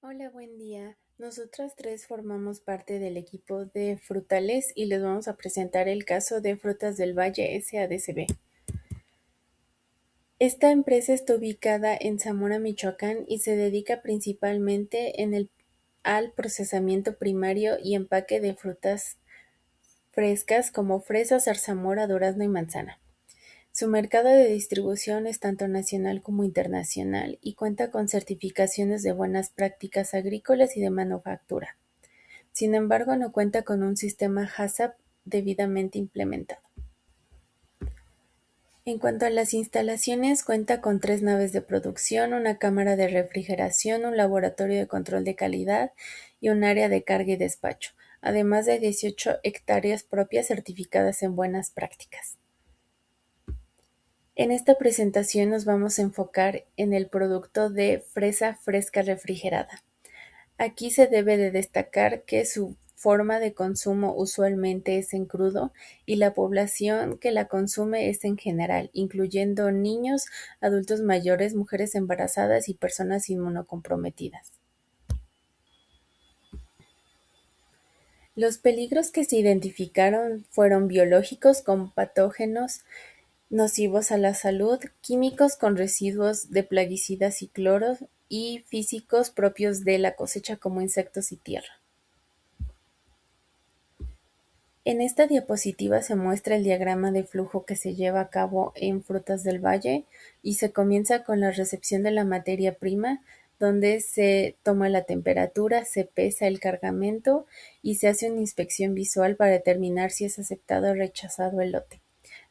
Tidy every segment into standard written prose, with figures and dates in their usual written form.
Hola, buen día. Nosotras tres formamos parte del equipo de Frutales y les vamos a presentar el caso de Frutas del Valle SADCB. Esta empresa está ubicada en Zamora, Michoacán y se dedica principalmente al procesamiento primario y empaque de frutas frescas como fresa, zarzamora, durazno y manzana. Su mercado de distribución es tanto nacional como internacional y cuenta con certificaciones de buenas prácticas agrícolas y de manufactura. Sin embargo, no cuenta con un sistema HACCP debidamente implementado. En cuanto a las instalaciones, cuenta con 3 naves de producción, una cámara de refrigeración, un laboratorio de control de calidad y un área de carga y despacho, además de 18 hectáreas propias certificadas en buenas prácticas. En esta presentación nos vamos a enfocar en el producto de fresa fresca refrigerada. Aquí se debe de destacar que su forma de consumo usualmente es en crudo y la población que la consume es en general, incluyendo niños, adultos mayores, mujeres embarazadas y personas inmunocomprometidas. Los peligros que se identificaron fueron biológicos con patógenos nocivos a la salud, químicos con residuos de plaguicidas y cloros, y físicos propios de la cosecha como insectos y tierra. En esta diapositiva se muestra el diagrama de flujo que se lleva a cabo en Frutas del Valle y se comienza con la recepción de la materia prima, donde se toma la temperatura, se pesa el cargamento y se hace una inspección visual para determinar si es aceptado o rechazado el lote.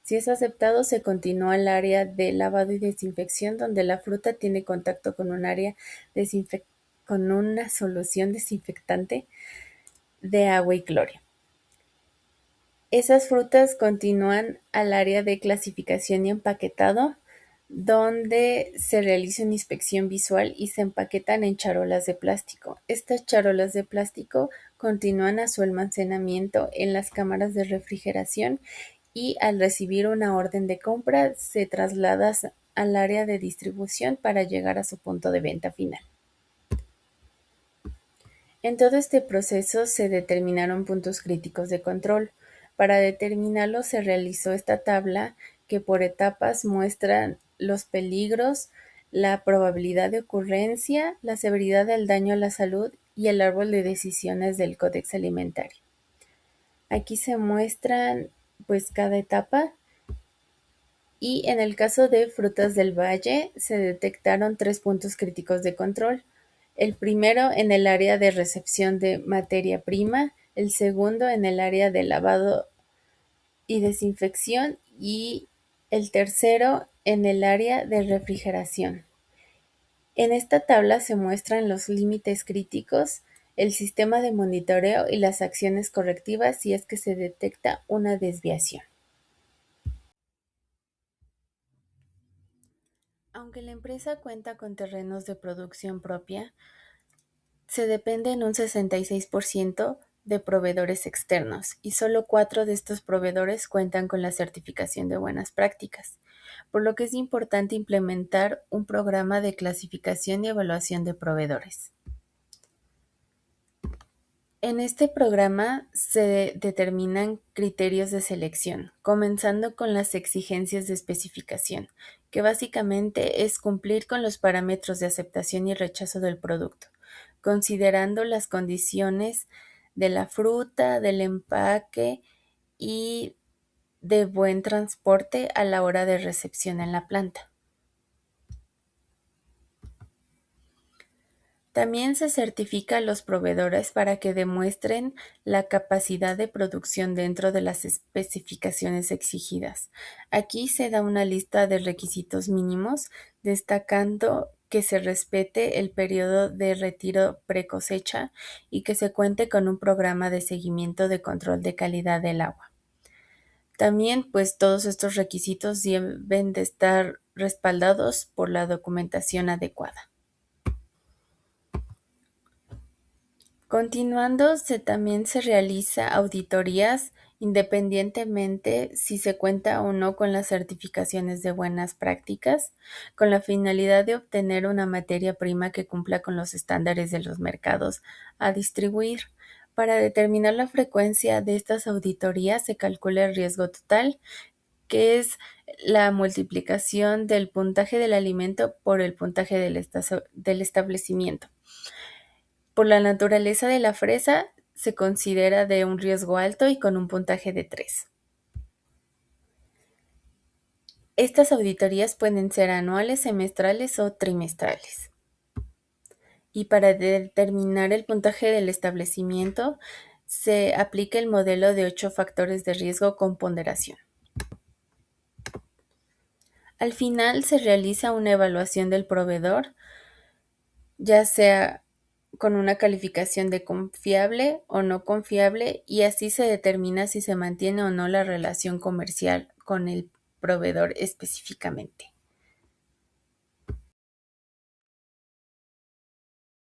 Si es aceptado, se continúa al área de lavado y desinfección, donde la fruta tiene contacto con un área con una solución desinfectante de agua y cloro. Esas frutas continúan al área de clasificación y empaquetado, donde se realiza una inspección visual y se empaquetan en charolas de plástico. Estas charolas de plástico continúan a su almacenamiento en las cámaras de refrigeración y al recibir una orden de compra se traslada al área de distribución para llegar a su punto de venta final. En todo este proceso se determinaron puntos críticos de control. Para determinarlo se realizó esta tabla que por etapas muestra los peligros, la probabilidad de ocurrencia, la severidad del daño a la salud y el árbol de decisiones del Códex Alimentario. Aquí se muestran pues cada etapa y en el caso de Frutas del Valle se detectaron 3 puntos críticos de control. El primero en el área de recepción de materia prima, el segundo en el área de lavado y desinfección y el tercero en el área de refrigeración. En esta tabla se muestran los límites críticos, el sistema de monitoreo y las acciones correctivas si es que se detecta una desviación. Aunque la empresa cuenta con terrenos de producción propia, se depende en un 66% de proveedores externos y solo 4 de estos proveedores cuentan con la certificación de buenas prácticas, por lo que es importante implementar un programa de clasificación y evaluación de proveedores. En este programa se determinan criterios de selección, comenzando con las exigencias de especificación, que básicamente es cumplir con los parámetros de aceptación y rechazo del producto, considerando las condiciones de la fruta, del empaque y de buen transporte a la hora de recepción en la planta. También se certifica a los proveedores para que demuestren la capacidad de producción dentro de las especificaciones exigidas. Aquí se da una lista de requisitos mínimos, destacando que se respete el periodo de retiro precosecha y que se cuente con un programa de seguimiento de control de calidad del agua. También, pues todos estos requisitos deben de estar respaldados por la documentación adecuada. Continuando, también se realiza auditorías independientemente si se cuenta o no con las certificaciones de buenas prácticas, con la finalidad de obtener una materia prima que cumpla con los estándares de los mercados a distribuir. Para determinar la frecuencia de estas auditorías se calcula el riesgo total, que es la multiplicación del puntaje del alimento por el puntaje del establecimiento. Por la naturaleza de la fresa, se considera de un riesgo alto y con un puntaje de 3. Estas auditorías pueden ser anuales, semestrales o trimestrales. Y para determinar el puntaje del establecimiento, se aplica el modelo de 8 factores de riesgo con ponderación. Al final se realiza una evaluación del proveedor, ya sea con una calificación de confiable o no confiable, y así se determina si se mantiene o no la relación comercial con el proveedor específicamente.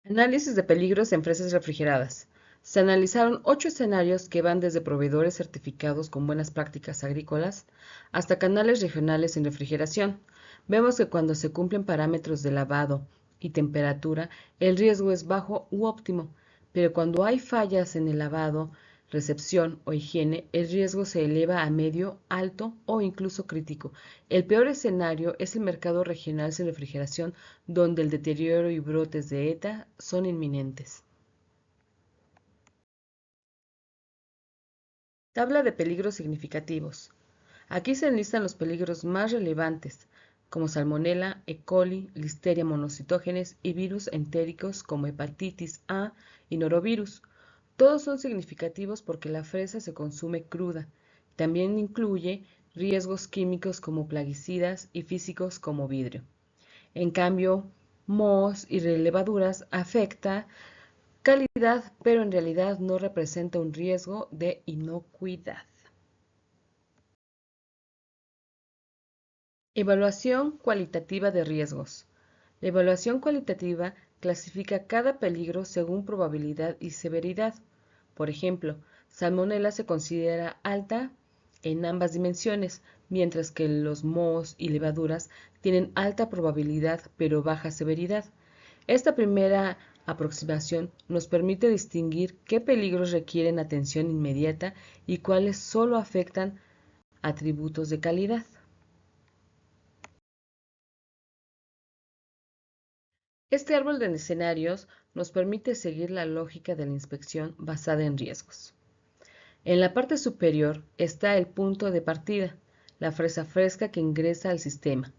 Análisis de peligros en fresas refrigeradas. Se analizaron 8 escenarios que van desde proveedores certificados con buenas prácticas agrícolas hasta canales regionales en refrigeración. Vemos que cuando se cumplen parámetros de lavado y temperatura, el riesgo es bajo u óptimo, pero cuando hay fallas en el lavado, recepción o higiene, el riesgo se eleva a medio, alto o incluso crítico. El peor escenario es el mercado regional sin refrigeración, donde el deterioro y brotes de ETA son inminentes. Tabla de peligros significativos. Aquí se enlistan los peligros más relevantes, como Salmonella, E. coli, Listeria monocitógenes y virus entéricos como hepatitis A y norovirus. Todos son significativos porque la fresa se consume cruda. También incluye riesgos químicos como plaguicidas y físicos como vidrio. En cambio, mohos y levaduras afecta calidad, pero en realidad no representa un riesgo de inocuidad. Evaluación cualitativa de riesgos. La evaluación cualitativa clasifica cada peligro según probabilidad y severidad. Por ejemplo, Salmonella se considera alta en ambas dimensiones, mientras que los mohos y levaduras tienen alta probabilidad pero baja severidad. Esta primera aproximación nos permite distinguir qué peligros requieren atención inmediata y cuáles solo afectan atributos de calidad. Este árbol de escenarios nos permite seguir la lógica de la inspección basada en riesgos. En la parte superior está el punto de partida, la fresa fresca que ingresa al sistema.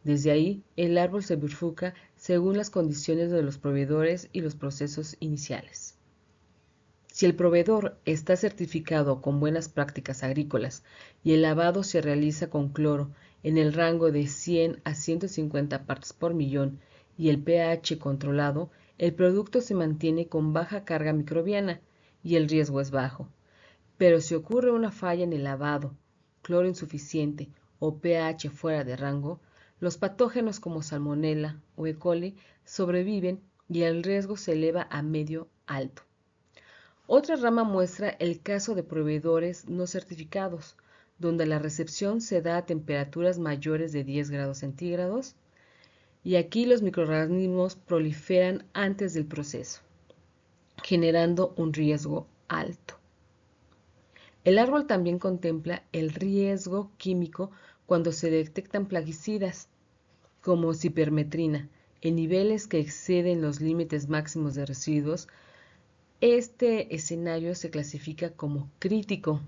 Desde ahí, el árbol se bifurca según las condiciones de los proveedores y los procesos iniciales. Si el proveedor está certificado con buenas prácticas agrícolas y el lavado se realiza con cloro en el rango de 100 a 150 partes por millón y el pH controlado, el producto se mantiene con baja carga microbiana y el riesgo es bajo. Pero si ocurre una falla en el lavado, cloro insuficiente o pH fuera de rango, los patógenos como Salmonella o E. coli sobreviven y el riesgo se eleva a medio alto. Otra rama muestra el caso de proveedores no certificados, donde la recepción se da a temperaturas mayores de 10 grados centígrados y aquí los microorganismos proliferan antes del proceso, generando un riesgo alto. El árbol también contempla el riesgo químico cuando se detectan plaguicidas, como cipermetrina, en niveles que exceden los límites máximos de residuos. Este escenario se clasifica como crítico.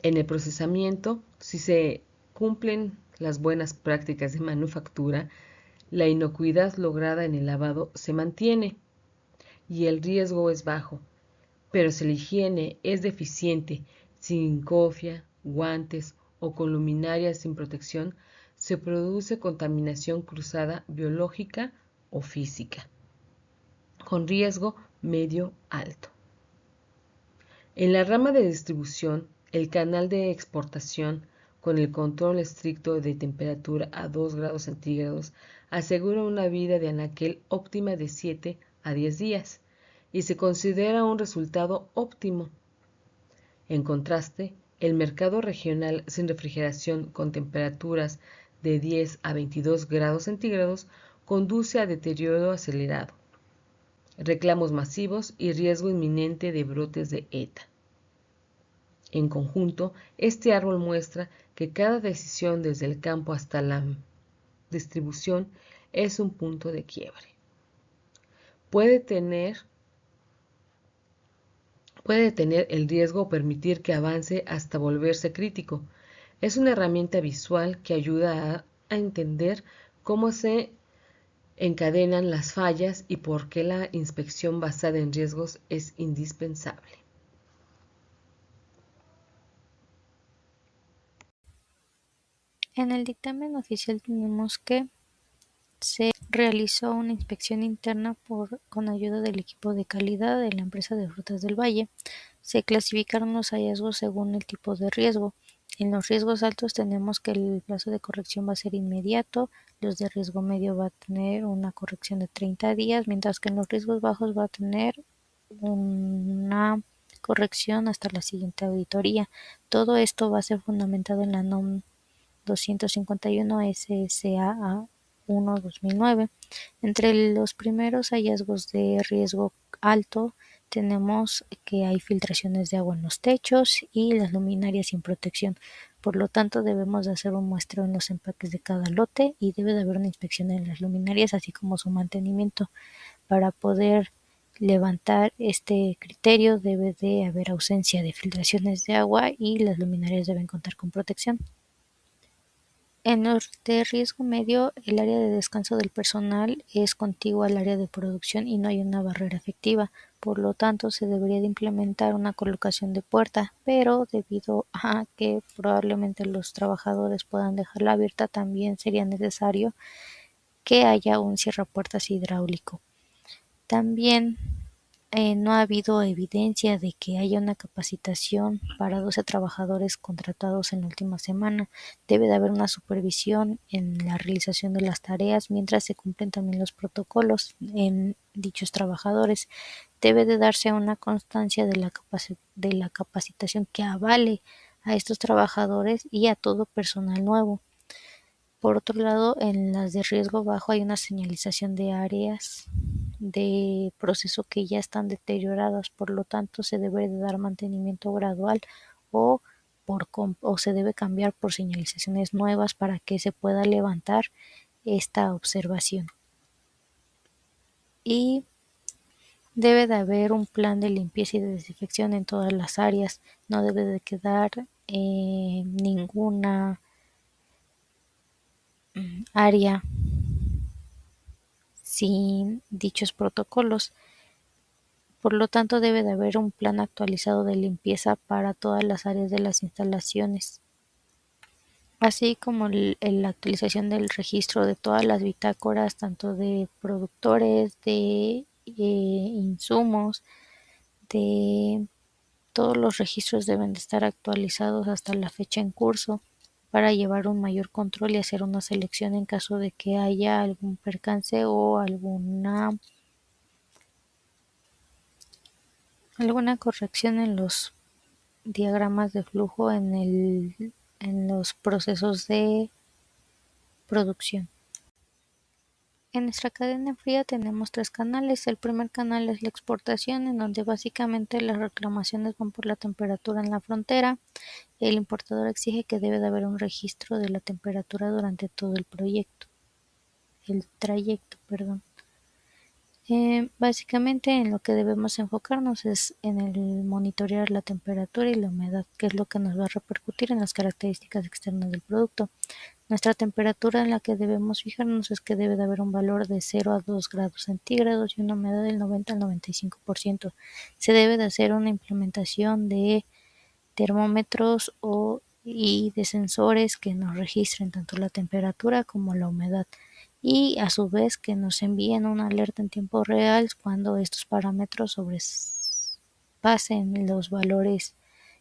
En el procesamiento, si se cumplen las buenas prácticas de manufactura, la inocuidad lograda en el lavado se mantiene y el riesgo es bajo. Pero si la higiene es deficiente, sin cofia, guantes o con luminarias sin protección, se produce contaminación cruzada biológica o física, con riesgo medio alto. En la rama de distribución, el canal de exportación, con el control estricto de temperatura a 2 grados centígrados, asegura una vida de anaquel óptima de 7 a 10 días. y se considera un resultado óptimo. En contraste, el mercado regional sin refrigeración con temperaturas de 10 a 22 grados centígrados conduce a deterioro acelerado, reclamos masivos y riesgo inminente de brotes de ETA. En conjunto, este árbol muestra que cada decisión desde el campo hasta la distribución es un punto de quiebre. Puede detener el riesgo o permitir que avance hasta volverse crítico. Es una herramienta visual que ayuda a entender cómo se encadenan las fallas y por qué la inspección basada en riesgos es indispensable. En el dictamen oficial tenemos que se realizó una inspección interna con ayuda del equipo de calidad de la empresa de frutas del Valle. Se clasificaron los hallazgos según el tipo de riesgo. En los riesgos altos tenemos que el plazo de corrección va a ser inmediato, los de riesgo medio va a tener una corrección de 30 días, mientras que en los riesgos bajos va a tener una corrección hasta la siguiente auditoría. Todo esto va a ser fundamentado en la NOM 251 SSAA 1/2009. Entre los primeros hallazgos de riesgo alto tenemos que hay filtraciones de agua en los techos y las luminarias sin protección. Por lo tanto, debemos de hacer un muestreo en los empaques de cada lote y debe de haber una inspección en las luminarias, así como su mantenimiento. Para poder levantar este criterio debe de haber ausencia de filtraciones de agua y las luminarias deben contar con protección. En los de riesgo medio, el área de descanso del personal es contigua al área de producción y no hay una barrera efectiva, por lo tanto se debería de implementar una colocación de puerta, pero debido a que probablemente los trabajadores puedan dejarla abierta, también sería necesario que haya un cierrapuertas hidráulico. También no ha habido evidencia de que haya una capacitación para 12 trabajadores contratados en la última semana. Debe de haber una supervisión en la realización de las tareas mientras se cumplen también los protocolos en dichos trabajadores. Debe de darse una constancia de la capacitación que avale a estos trabajadores y a todo personal nuevo. Por otro lado, en las de riesgo bajo hay una señalización de áreas de proceso que ya están deterioradas, por lo tanto se debe de dar mantenimiento gradual o se debe cambiar por señalizaciones nuevas para que se pueda levantar esta observación. Y debe de haber un plan de limpieza y de desinfección en todas las áreas, no debe de quedar ninguna área sin dichos protocolos. Por lo tanto, debe de haber un plan actualizado de limpieza para todas las áreas de las instalaciones, así como la actualización del registro de todas las bitácoras, tanto de productores, de insumos, de todos los registros deben de estar actualizados hasta la fecha en curso para llevar un mayor control y hacer una selección en caso de que haya algún percance o alguna corrección en los diagramas de flujo en los procesos de producción. En nuestra cadena fría tenemos 3 canales. El primer canal es la exportación, en donde básicamente las reclamaciones van por la temperatura en la frontera. El importador exige que debe de haber un registro de la temperatura durante todo el trayecto, perdón. Básicamente en lo que debemos enfocarnos es en el monitorear la temperatura y la humedad, que es lo que nos va a repercutir en las características externas del producto. Nuestra temperatura en la que debemos fijarnos es que debe de haber un valor de 0 a 2 grados centígrados y una humedad del 90 al 95%. Se debe de hacer una implementación de termómetros y de sensores que nos registren tanto la temperatura como la humedad y a su vez que nos envíen una alerta en tiempo real cuando estos parámetros sobrepasen los valores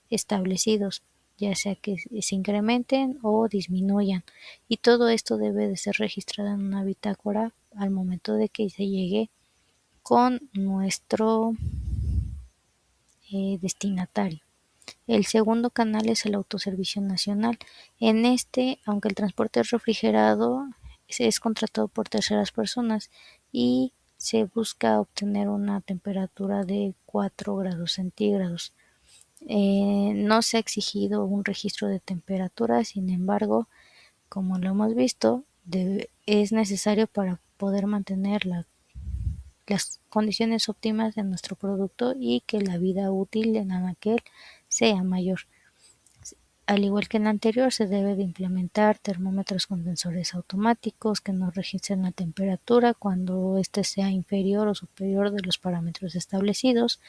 establecidos, ya sea que se incrementen o disminuyan, y todo esto debe de ser registrado en una bitácora al momento de que se llegue con nuestro destinatario. El segundo canal es el autoservicio nacional. En este, aunque el transporte es refrigerado, es contratado por terceras personas y se busca obtener una temperatura de 4 grados centígrados. No se ha exigido un registro de temperatura, sin embargo, como lo hemos visto, es necesario para poder mantener las condiciones óptimas de nuestro producto y que la vida útil en anaquel sea mayor. Al igual que en la anterior, se debe de implementar termómetros con sensores automáticos que nos registren la temperatura cuando éste sea inferior o superior de los parámetros establecidos.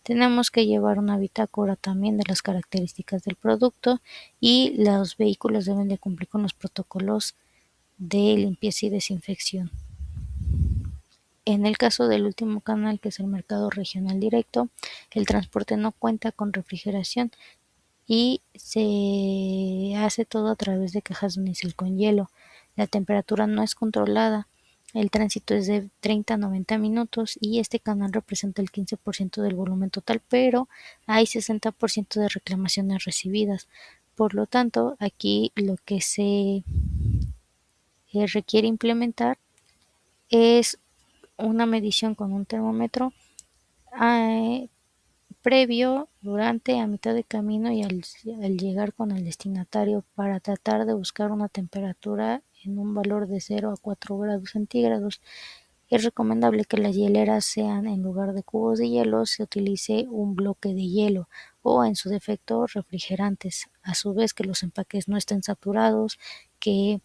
Tenemos que llevar una bitácora también de las características del producto y los vehículos deben de cumplir con los protocolos de limpieza y desinfección. En el caso del último canal, que es el mercado regional directo, el transporte no cuenta con refrigeración y se hace todo a través de cajas de unicel con hielo. La temperatura no es controlada. El tránsito es de 30 a 90 minutos y este canal representa el 15% del volumen total, pero hay 60% de reclamaciones recibidas. Por lo tanto, aquí lo que se requiere implementar es una medición con un termómetro previo, durante, a mitad de camino y al llegar con el destinatario para tratar de buscar una temperatura en un valor de 0 a 4 grados centígrados. Es recomendable que las hieleras sean, en lugar de cubos de hielo, se utilice un bloque de hielo o, en su defecto, refrigerantes. A su vez, que los empaques no estén saturados, que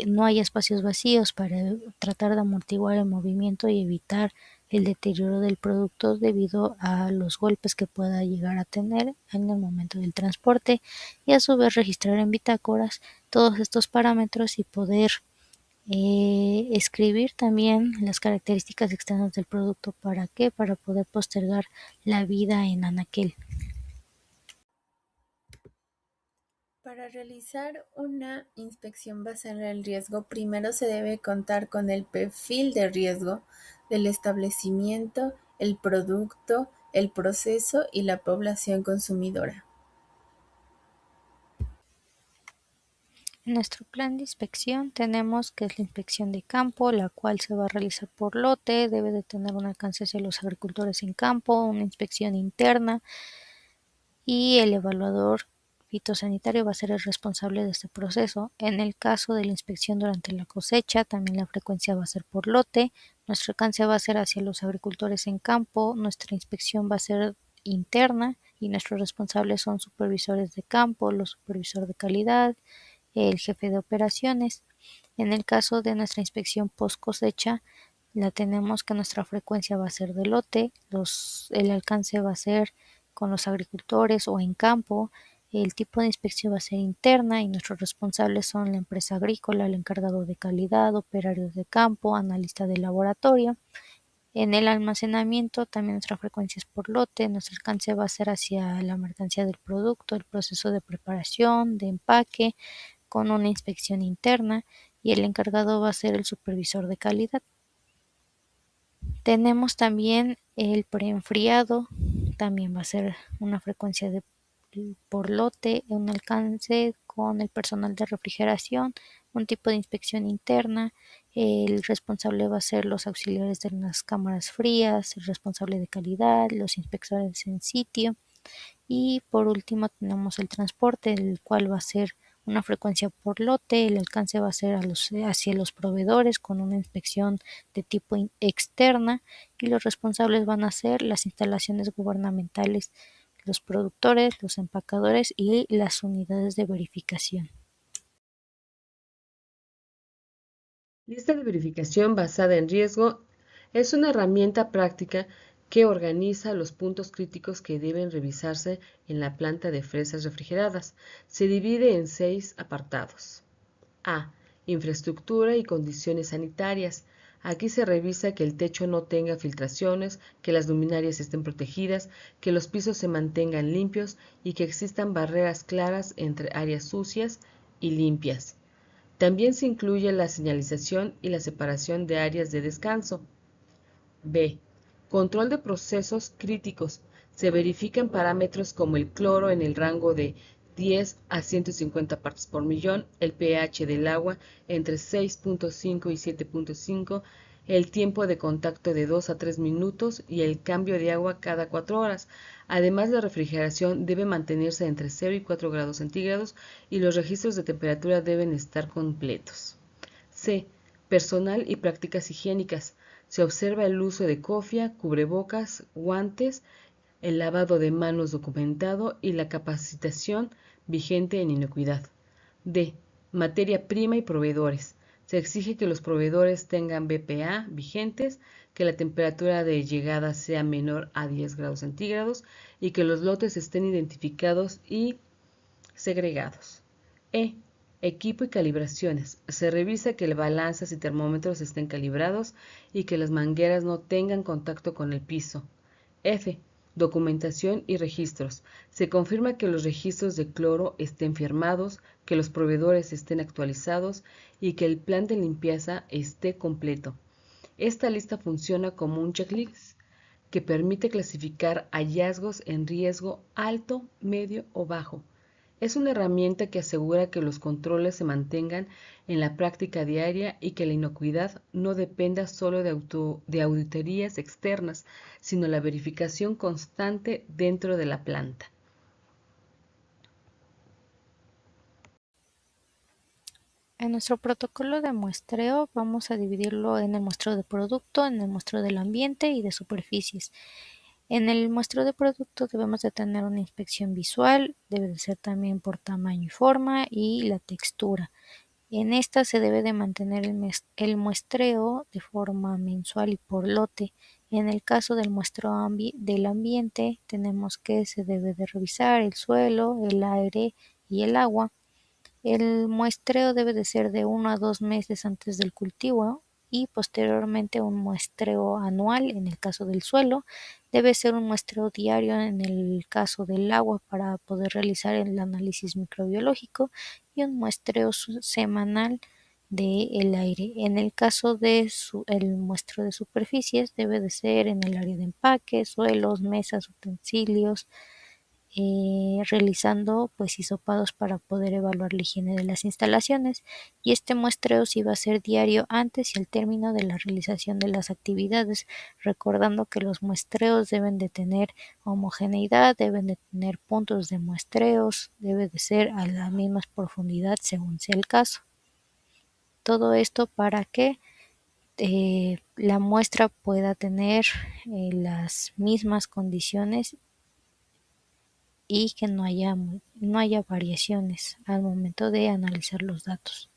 no haya espacios vacíos para tratar de amortiguar el movimiento y evitar el deterioro del producto debido a los golpes que pueda llegar a tener en el momento del transporte, y a su vez registrar en bitácoras todos estos parámetros y poder escribir también las características externas del producto. ¿Para qué? Para poder postergar la vida en anaquel. Para realizar una inspección basada en el riesgo, primero se debe contar con el perfil de riesgo del establecimiento, el producto, el proceso y la población consumidora. En nuestro plan de inspección tenemos que es la inspección de campo, la cual se va a realizar por lote, debe de tener un alcance hacia los agricultores en campo, una inspección interna, y el evaluador fitosanitario va a ser el responsable de este proceso. En el caso de la inspección durante la cosecha, también la frecuencia va a ser por lote, nuestro alcance va a ser hacia los agricultores en campo, nuestra inspección va a ser interna y nuestros responsables son supervisores de campo, los supervisores de calidad, el jefe de operaciones. En el caso de nuestra inspección post cosecha, la tenemos que nuestra frecuencia va a ser de lote, el alcance va a ser con los agricultores o en campo, el tipo de inspección va a ser interna y nuestros responsables son la empresa agrícola, el encargado de calidad, operarios de campo, analista de laboratorio. En el almacenamiento también nuestra frecuencia es por lote, nuestro alcance va a ser hacia la mercancía del producto, el proceso de preparación, de empaque, con una inspección interna, y el encargado va a ser el supervisor de calidad. Tenemos también el preenfriado, también va a ser una frecuencia por lote, un alcance con el personal de refrigeración, un tipo de inspección interna, el responsable va a ser los auxiliares de las cámaras frías, el responsable de calidad, los inspectores en sitio, y por último tenemos el transporte, el cual va a ser una frecuencia por lote, el alcance va a ser hacia los proveedores con una inspección de tipo externa, y los responsables van a ser las instalaciones gubernamentales, los productores, los empacadores y las unidades de verificación. Lista de verificación basada en riesgo es una herramienta práctica que organiza los puntos críticos que deben revisarse en la planta de fresas refrigeradas. Se divide en 6 apartados. A. Infraestructura y condiciones sanitarias. Aquí se revisa que el techo no tenga filtraciones, que las luminarias estén protegidas, que los pisos se mantengan limpios y que existan barreras claras entre áreas sucias y limpias. También se incluye la señalización y la separación de áreas de descanso. B. Control de procesos críticos. Se verifican parámetros como el cloro en el rango de 10 a 150 partes por millón, el pH del agua entre 6.5 y 7.5, el tiempo de contacto de 2 a 3 minutos y el cambio de agua cada 4 horas. Además, la refrigeración debe mantenerse entre 0 y 4 grados centígrados y los registros de temperatura deben estar completos. C. Personal y prácticas higiénicas. Se observa el uso de cofia, cubrebocas, guantes, el lavado de manos documentado y la capacitación vigente en inocuidad. D. Materia prima y proveedores. Se exige que los proveedores tengan BPA vigentes, que la temperatura de llegada sea menor a 10 grados centígrados y que los lotes estén identificados y segregados. E. Equipo y calibraciones. Se revisa que balanzas y termómetros estén calibrados y que las mangueras no tengan contacto con el piso. F. Documentación y registros. Se confirma que los registros de cloro estén firmados, que los proveedores estén actualizados y que el plan de limpieza esté completo. Esta lista funciona como un checklist que permite clasificar hallazgos en riesgo alto, medio o bajo. Es una herramienta que asegura que los controles se mantengan en la práctica diaria y que la inocuidad no dependa solo de auditorías externas, sino la verificación constante dentro de la planta. En nuestro protocolo de muestreo vamos a dividirlo en el muestreo de producto, en el muestreo del ambiente y de superficies. En el muestreo de producto debemos de tener una inspección visual, debe de ser también por tamaño y forma y la textura. En esta se debe de mantener el muestreo de forma mensual y por lote. En el caso del muestreo del ambiente tenemos que se debe de revisar el suelo, el aire y el agua. El muestreo debe de ser de 1 a 2 meses antes del cultivo y posteriormente un muestreo anual en el caso del suelo. Debe ser un muestreo diario en el caso del agua para poder realizar el análisis microbiológico y un muestreo semanal del aire. En el caso de el muestreo de superficies debe de ser en el área de empaque, suelos, mesas, utensilios, realizando pues hisopados para poder evaluar la higiene de las instalaciones, y este muestreo sí va a ser diario antes y al término de la realización de las actividades, recordando que los muestreos deben de tener homogeneidad, deben de tener puntos de muestreos, debe de ser a la misma profundidad según sea el caso. Todo esto para que la muestra pueda tener las mismas condiciones y que no haya variaciones al momento de analizar los datos.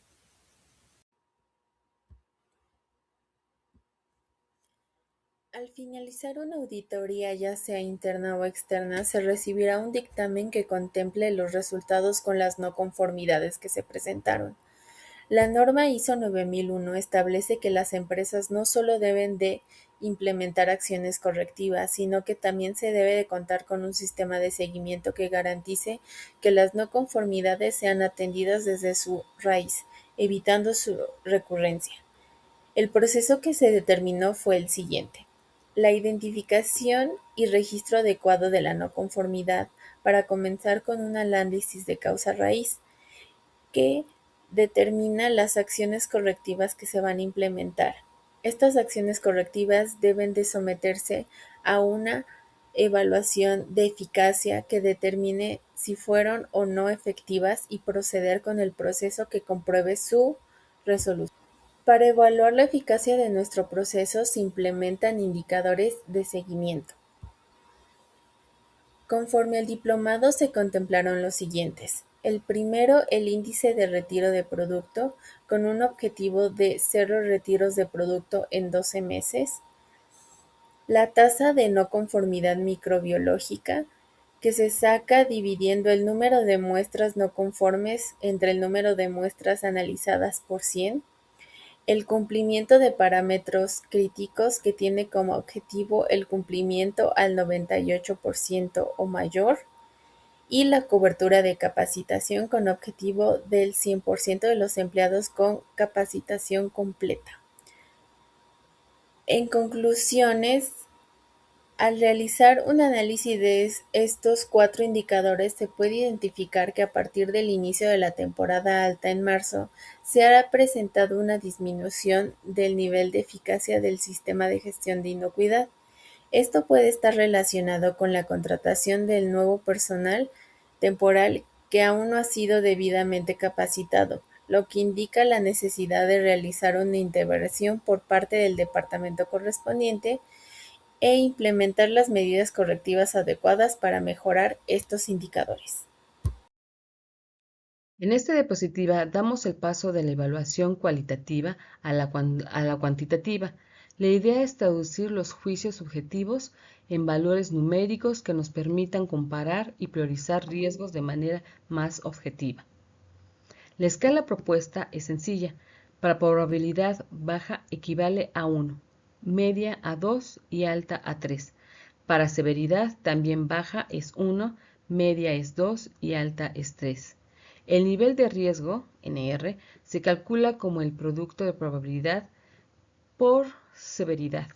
Al finalizar una auditoría, ya sea interna o externa, se recibirá un dictamen que contemple los resultados con las no conformidades que se presentaron. La norma ISO 9001 establece que las empresas no solo deben de implementar acciones correctivas, sino que también se debe de contar con un sistema de seguimiento que garantice que las no conformidades sean atendidas desde su raíz, evitando su recurrencia. El proceso que se determinó fue el siguiente: la identificación y registro adecuado de la no conformidad para comenzar con un análisis de causa raíz, que determina las acciones correctivas que se van a implementar. Estas acciones correctivas deben de someterse a una evaluación de eficacia que determine si fueron o no efectivas y proceder con el proceso que compruebe su resolución. Para evaluar la eficacia de nuestro proceso se implementan indicadores de seguimiento. Conforme al diplomado se contemplaron los siguientes: el primero, el índice de retiro de producto, con un objetivo de 0 retiros de producto en 12 meses. La tasa de no conformidad microbiológica, que se saca dividiendo el número de muestras no conformes entre el número de muestras analizadas por 100. El cumplimiento de parámetros críticos, que tiene como objetivo el cumplimiento al 98% o mayor, y la cobertura de capacitación con objetivo del 100% de los empleados con capacitación completa. En conclusiones, al realizar un análisis de estos 4 indicadores, se puede identificar que a partir del inicio de la temporada alta en marzo, se ha presentado una disminución del nivel de eficacia del sistema de gestión de inocuidad. Esto puede estar relacionado con la contratación del nuevo personal temporal que aún no ha sido debidamente capacitado, lo que indica la necesidad de realizar una intervención por parte del departamento correspondiente e implementar las medidas correctivas adecuadas para mejorar estos indicadores. En esta diapositiva damos el paso de la evaluación cualitativa a la cuantitativa. La idea es traducir los juicios subjetivos en valores numéricos que nos permitan comparar y priorizar riesgos de manera más objetiva. La escala propuesta es sencilla. Para probabilidad baja equivale a 1, media a 2 y alta a 3. Para severidad también baja es 1, media es 2 y alta es 3. El nivel de riesgo, NR, se calcula como el producto de probabilidad por severidad.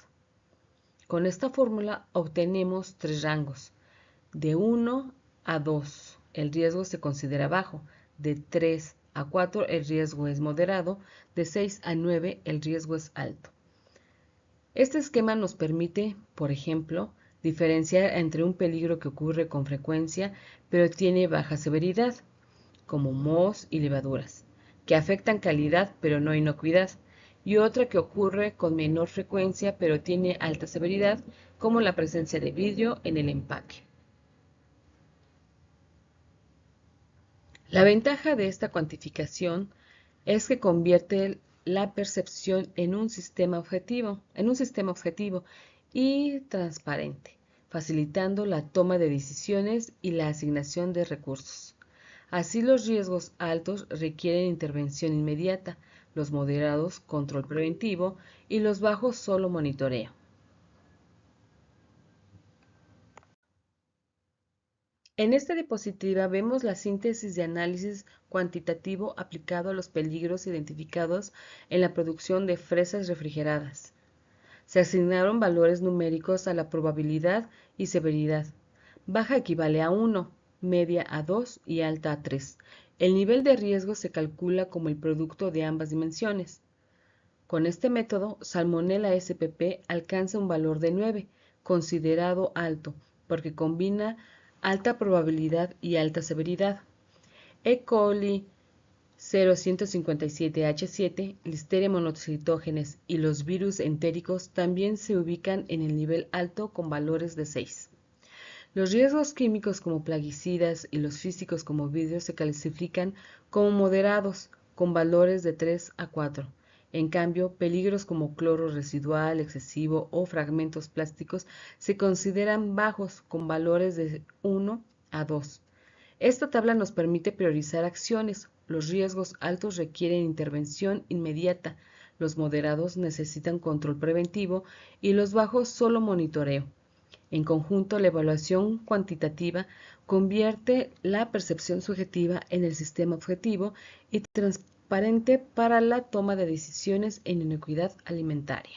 Con esta fórmula obtenemos 3 rangos. De 1 a 2 el riesgo se considera bajo, de 3 a 4 el riesgo es moderado, de 6 a 9 el riesgo es alto. Este esquema nos permite, por ejemplo, diferenciar entre un peligro que ocurre con frecuencia pero tiene baja severidad, como mohos y levaduras, que afectan calidad pero no inocuidad, y otra que ocurre con menor frecuencia pero tiene alta severidad, como la presencia de vidrio en el empaque. La ventaja de esta cuantificación es que convierte la percepción en un sistema objetivo y transparente, facilitando la toma de decisiones y la asignación de recursos. Así, los riesgos altos requieren intervención inmediata, los moderados control preventivo y los bajos solo monitoreo. En esta diapositiva vemos la síntesis de análisis cuantitativo aplicado a los peligros identificados en la producción de fresas refrigeradas. Se asignaron valores numéricos a la probabilidad y severidad. Baja equivale a 1, media a 2 y alta a 3. El nivel de riesgo se calcula como el producto de ambas dimensiones. Con este método, Salmonella spp alcanza un valor de 9, considerado alto, porque combina alta probabilidad y alta severidad. E. coli 0157H7, Listeria monocytogenes y los virus entéricos también se ubican en el nivel alto con valores de 6. Los riesgos químicos como plaguicidas y los físicos como vidrio se clasifican como moderados con valores de 3 a 4. En cambio, peligros como cloro residual excesivo o fragmentos plásticos se consideran bajos con valores de 1 a 2. Esta tabla nos permite priorizar acciones. Los riesgos altos requieren intervención inmediata, los moderados necesitan control preventivo y los bajos solo monitoreo. En conjunto, la evaluación cuantitativa convierte la percepción subjetiva en el sistema objetivo y transparente para la toma de decisiones en inocuidad alimentaria.